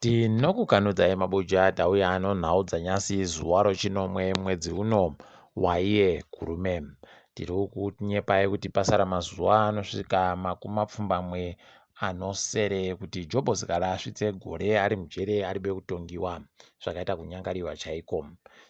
Tinokukanudzai mabuja tauya ano nhau dzanyasi zuva rochinomwe mwedzi uno waiye kurume. Tiri kunyepai kuti pasara mazuva anosvika makumi mapfumbamwe anosere kuti jobhosika asvitse gore ari mujere aribe kutongiwa zvakaita kunyangariwa chaiko.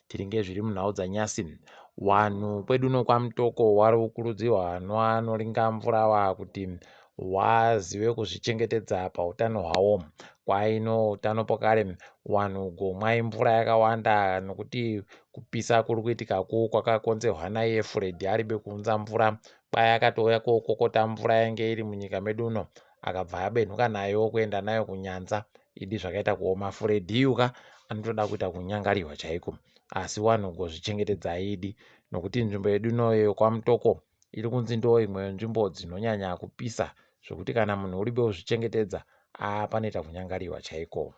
Tiri ngezviri munhau dzanyasi wanhu kwedu uno kwamutoko wari kukurudzirwa anoringa mvura kuti wazive kuzvichengetedza pautano hwavo. Kwaino utano pokare wanhu gomwai mvura yakawanda nokuti kupisa kuri kuitikako kwakakonzerwa naiye Fred aribe kuunza mvura. Kwai akatouya kokokota mvura yange iri munyika medu uno akabva abenhuka nayo kuenda nayo kunyanza. Idi zvakaita kuoma. Fred iyuka anotoda kuita kunyangariwa chaiko. Asi wanhu ngozvichengetedza idi nokuti nzvimbo yedu ino kwamutoko iri kunzi ndo imwe nzvimbo dzinonyanya kupisa zvokuti kana munhu uribe kuzvichengetedza panoita kunyangariwa chaiko.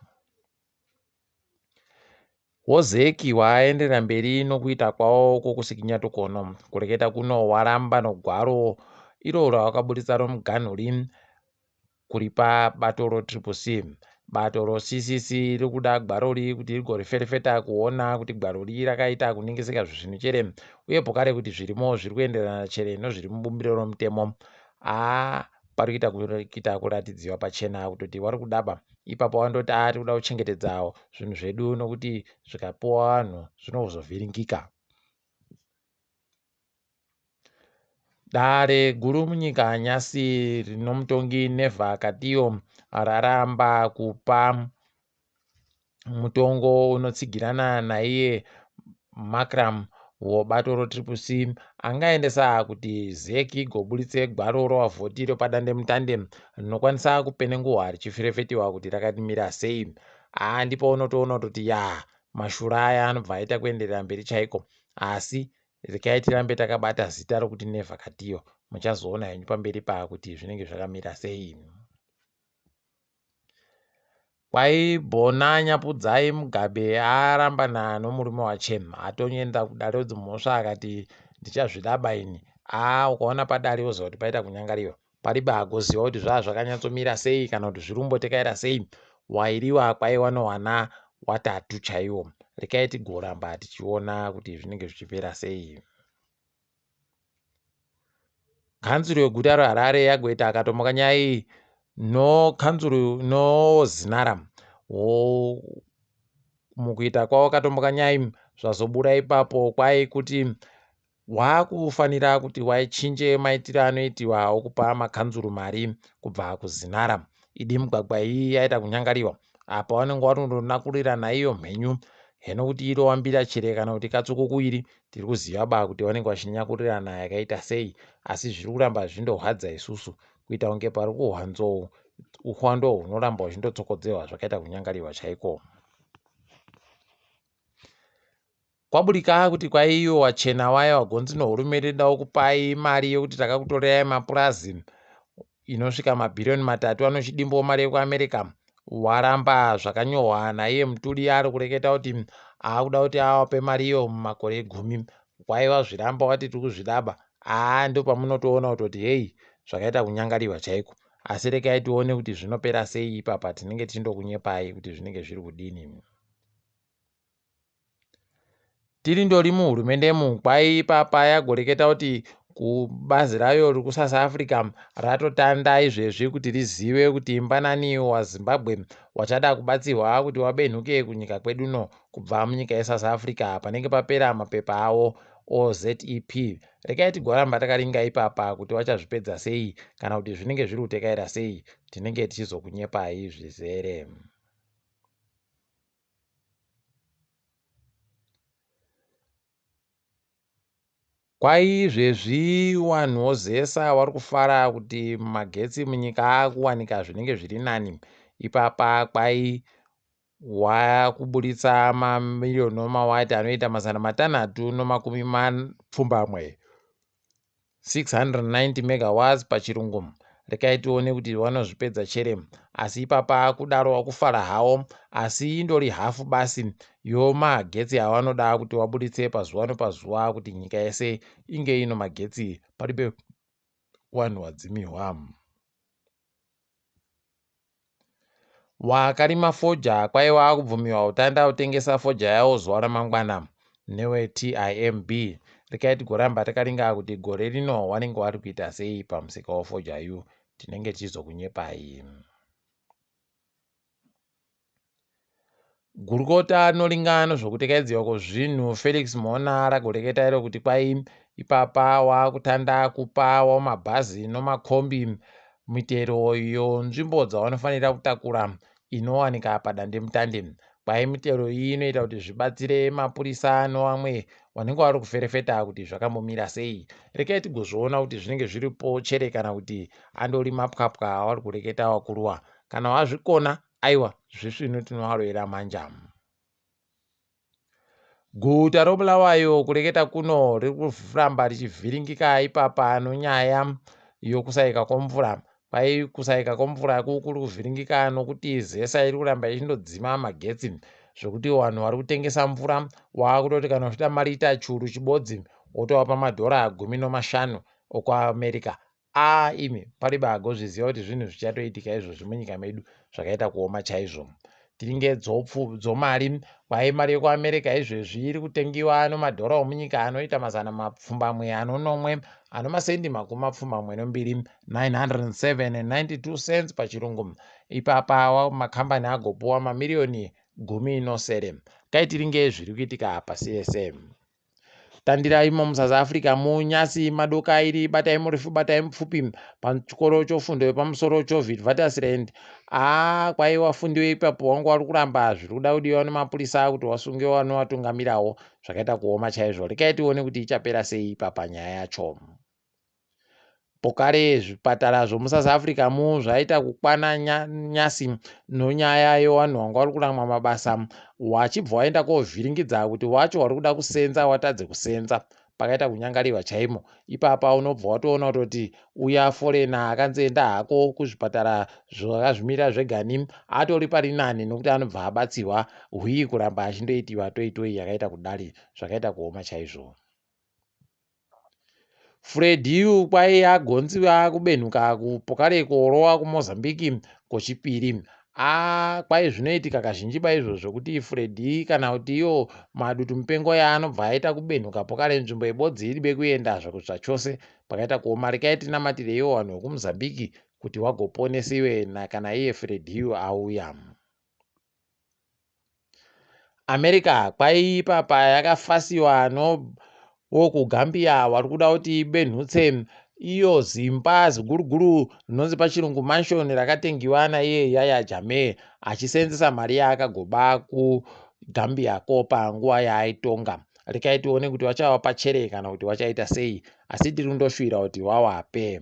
ZEC waenderera mberi nokuita kwawo kwokusikinya tukono kureketa kuno waramba nogwaro iro rawakabudisa romuganhuri kuri pabato roCCC. Bato roCCC riri kuda gwaro riri kuti rigoriferefeta kuona kuti gwaro riri rakaita kuningisika zvinhu chere uye pokare kuti zvirimo zviri kuenderana chere nezviri mubumbiro romutemo. Pari kuita kuratidziwa pachena kutoti wari kudaba ipapo wandoti tiri kuda kuchengetedza zvinhu zvedu nokuti zvikapiwa vanhu zvinozovhiringika. Dare guru munyika nyasi rinomutongi nevhakatiyo raramba kupa mutongo unotsigirana naiye Makram wobato roCCC angaendesa kuti ZEC igobuditse gwaro rovhavhoti repadandemutande rinokwanisa kupenenguhwa richifirefetiwa kuti rakadimira sei. Ndipo unotoona kuti mashura aya anobva aita kuenderera mberi chaiko. Asi rekai tirambe takabata zita rokuti nevhakatiyo, muchazoona henyu pamberi kuti zvinenge zvakamira sei. Kwai Bona Mugabe arambana nomurume wache atonyoenda kudare dzimhosva akati ndichazvidaba ini. Ukaona padare woziva kuti paita kunyangariwa. Paribe agoziva kuti zvazvakanyatsomira sei kana kuti zviri kumbotekaira sei. Wairiwa kwaiwa nohwana watatu chaiwo. Rekai tigoramba tichiona kuti zvinenge zvichipera sei. Kanzuro yeguta reHarare yagoita akatomoka nyai nokanzuro noZinara mukuita kwavo katomboka nyai zvazobuda ipapo kwai kuti wakufanira kuti waichinje maitiro anoitiwa okupa makanzuro mari kubva kuZinara. Idi migwagwa iyi yaita kunyangariwa apa wanenge watondonakurira naiyo mhenyu heno kuti irowambira chere kana kuti katsukukuiri tiri kuziva kuti wanenge wachinyakurirana yakaita sei. Asi zviri kuramba zvindohwadza isusu kuita kunge pari kuhwanzou uhwando hunoramba huchindotsokodzerwa zvakaita kunyangariwa chaiko. Kwabudika kuti kwaiyo wachena waya wagonzi nohurumende dawo kupai mari yekuti takakutorerai mapurazi inosvika mabhirioni 3 anochidimbawo mari yekuAmerica. Waramba zvakanyorwa naiye muturi ari kureketa kuti akuda kuti awape mari iyo mumakore 10. Kwaiva zviramba wati tiri kuzvidaba. Ndo pamunotoona kuti hei zvakaita kunyangariwa chaiko. Asi rekai tione kuti zvinopera sei ipapa tinenge tindokunyepai kuti zvinenge zviri kudini. Tiri ndori muhurumendemu kwai ipapa yagoreketa kuti kubazi rayo riri kuSouth Africa ratotanda izvezvi kuti rizive kuti imbanani waZimbabwe wachada kubatsirwa kuti wabenhuke kunyika kwedu uno kubva munyika yeSouth Africa panenge papera mapepa awo OZEP. Rekai tigoramba takaringa ipapa kuti wachazvipedza sei kana kuti zvinenge zviri kutekaira sei. Tinenge tichizokunyepai zvizere. Kwai izvezvi wanhu wozesa wari kufara kuti magetsi munyika akuwanika zvinenge zviri nani. Ipapa kwai wakuburitsa mamiliyoni mawati anoita 620 690 megawatts pachirungu. Rekai tione kuti vanozvipedza chere. Asi ipapa kudaro wakufara hawo asi indori hafu basi yomagetsi avanoda kuti wabuditse pazuva nepazuva kuti nyika yese inge ino magetsi paribe wanhu wadzimiwa. wakarima foja kwaiva kubvumiwa utanda utengesa foja yawo zuva ramangwana neweTIMB. Rekai tigoramba takaringa kuti gore rino wanenge wari kuita sei pamusika wefoja yu, tinenge tichizokunyepai. Gurukota rinoringa nezvokutekedzwa kwezvinhu Felix Mona ragoreketa iro kuti kwai ipapa wakutanda kupa mabhazi nemakombi mitero iyo nzvimbo dzavanofanira kutakura inowanika padandemutande. Kwai mitero iyi inoita kuti zvibatsire mapurisa nevamwe vanenge vari kuferefeta kuti zvakambomira sei. Rekai tigozviona kuti zvinenge zviripo chere kana kuti andori mapwapwa avari kureketa wakuruwa. Kana wazvikona aiwa zvisvino tinovaroera manja. Guta roBulawayo kureketa kuno riri kuramba richivhiringika ipapa nonyaya yokusayika kwemvura. Kwai kusayika kwemvura kuri kuvhiringika nokuti ZEC iri kuramba ichindodzima magetsi zvokuti vanhu vari kutengesa mvura wakutoti kana uchida marita churu chibodzi wotowapa $15 okwaAmerica. Imi pariba agozviziva kuti zvinhu zvichatoitika izvozvi munyika medu zvakaita kuoma chaizvo. Tiringe dzomari kwai mari yekuAmerica izvezvi iri kutengiwa nemadhora omunyika anoita $200 anomasendi $202 907.92 pachirungu. Ipapa makambani agopuwa mamiliyoni 10 kaitiringe zviri kuitika pasi yese. Tandira imo muSouth Africa munyasi madoka iri batai murefu batai mupfupi pachikoro chofundo yepamusoro choWitwatersrand. Kwai vafundi veipapo wangu vari kuramba zviri kuda kudiwa nemapurisa kuti wasungiwa nevatungamirawo zvakaita kuoma chaizvo. Rekai tione kuti ichapera sei ipapa nyaya yacho. Pokare zvipatara zvomuSouth Africa zvaita kukwana nyasi nonyaya yevanhu vanga vari kuramwa mabasa wachibva waenda kovhiringidza kuti wacho wari kuda kusenza watadze kusenza pakaita kunyangariwa chaimo. Ipapa unobva watoona kuti uya forena akanzenda hako kuzvipatara zvakazvimira zvegani atori pari nani nokuti anobva abatsirwa hwii kuramba achindoitiwa toitoi yakaita kudari zvakaita kuoma chaizvo. Fredhiu kwai agonziwa kubenhuka kupokare korowa kuMozambique kwechipiri. Kwai zvinoitika kazhinji paizvo zvokuti Fredhi kana kuti iyo madutu mupengo yaanobva aita kubenhuka pokare nzvimbo ibodzi iribe kuenda zvachose pakaita kuoma. Rekai tinamatireiwo vanhu vekuMozambique kuti wagoponesiwe kana iye Fredhiu auya. America kwai ipapa yakafasiwa wokuGambia wari kuda kuti benhutse iyo zimba ziguruguru rinonzi pachirungu mansion rakatengiwa naiye Yaya Jammeh achisenzesa mari yaakagoba kuGambia ko panguva yaaitonga. Rekai tione kuti wachavapa chere kana kuti wachaita sei, asi tiri kundoshuvira kuti wawape.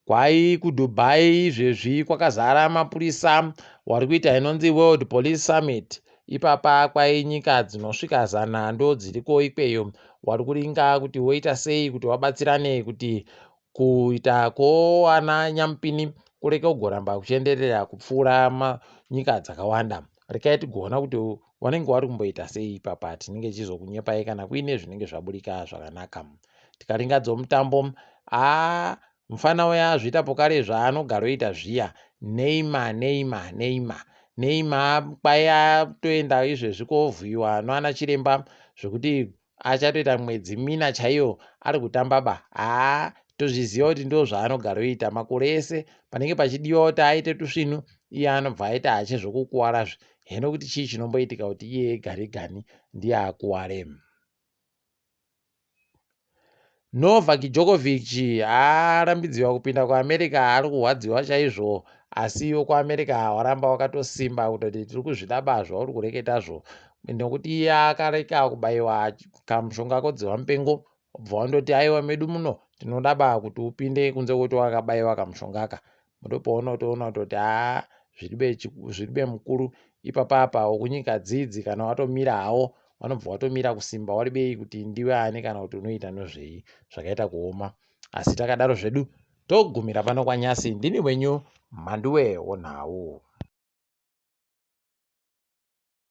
Kwai kuDubai izvezvi kwakazara mapurisa wari kuita inonzi World Police Summit. Ipapa kwai nyika dzinosvika 100 ndo dziriko ikweyo wari kuringa kuti woita sei kuti wabatsirane kuti kuitako ana nyamupini kureke kugoramba kuchienderera kupfuura nyika dzakawanda. Rekai tigoona kuti wanenge wari kumboita sei ipapa tinenge chizokunyepai kana kuine zvinenge zvaburika zvakanaka. Tikaringa dzomutambo mufana uya zviita pokare zvaanogara oita zviya Neymar kwai atoenda izvezvi kovhuyiwa nana chiremba zvokuti achatoita mwedzi 4 chaiyo ari kutamba tozviziva kuti ndo zvaanogara oita makore ese panenge pachidiwa kuti aite tusvinu iye anobva aita achizvokukuwara heno kuti chii chinomboitika kuti iye garigani ndiye akuware. Novak Djokovic arambidziwa kupinda kuAmerica ari kurwadziwa chaizvo, asi wekuAmerica waramba wakatosimba kutoti tiri kuzvidaba zvauri kureketazvo nokuti iye akareka kubayiwa kamushonga kodzihwa mupengo obva wandoti aiwa medu muno tinodaba kuti upinde kunze kuti wakabayiwa kamushongaka. Ndopaunotoona kuti zviribe mukuru ipapapa wekunyika dzidzi kana watomira hawo vanobva watomira kusimba waribei kuti ndiwe ani kana kuti unoita nezvei zvakaita kuoma. Asi takadaro zvedu togumira pano kwanyasi. Ndini wenyu Mhanduwe WeNhau.